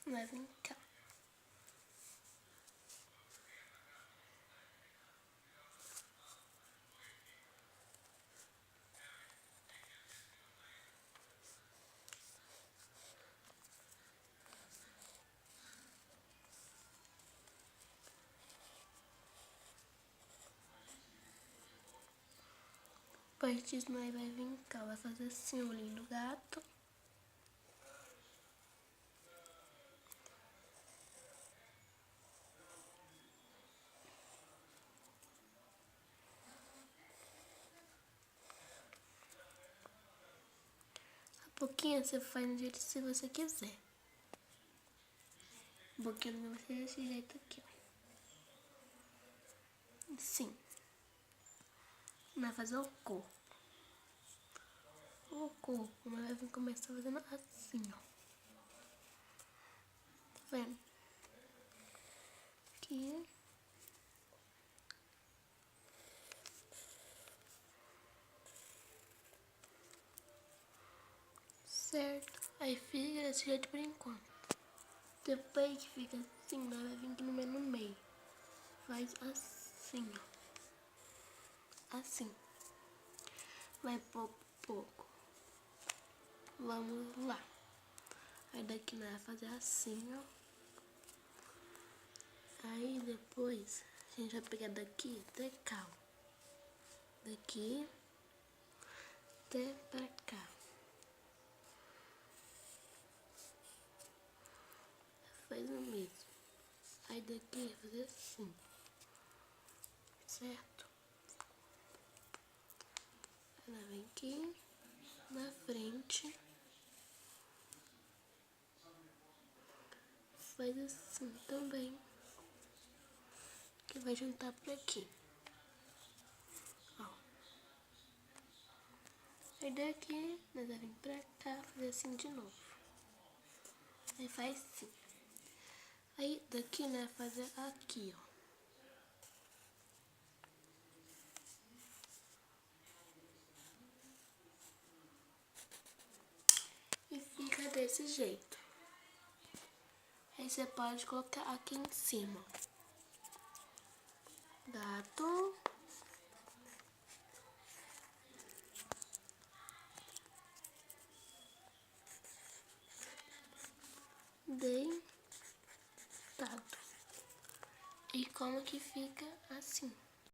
Vai vir cá. Depois disso, nós vai vir cá, vai fazer assim o olhinho do gato. A boquinha você faz do jeito que você quiser. A boquinha vai ser desse jeito aqui, ó. Sim. Vai fazer o corpo. O corpo, mas vai começar fazendo assim, ó. Tá vendo? Aqui. Certo? Aí fica desse jeito por enquanto. Depois que fica assim, nós vai vir aqui no meio. Faz assim, ó. Assim. Vai pouco. Vamos lá. Aí daqui nós vai fazer assim, ó. Aí depois a gente vai pegar daqui até cá, ó. Daqui até pra cá. Faz o mesmo. Aí daqui vai fazer assim. Certo? Ela vem aqui na frente. Faz assim também. Que vai juntar por aqui. Ó. Aí daqui nós vamos vir pra cá, fazer assim de novo. Aí faz assim. Aí daqui nós vamos fazer aqui, ó. E fica desse jeito. Aí você pode colocar aqui em cima. Gato. Deitado. E como que fica assim.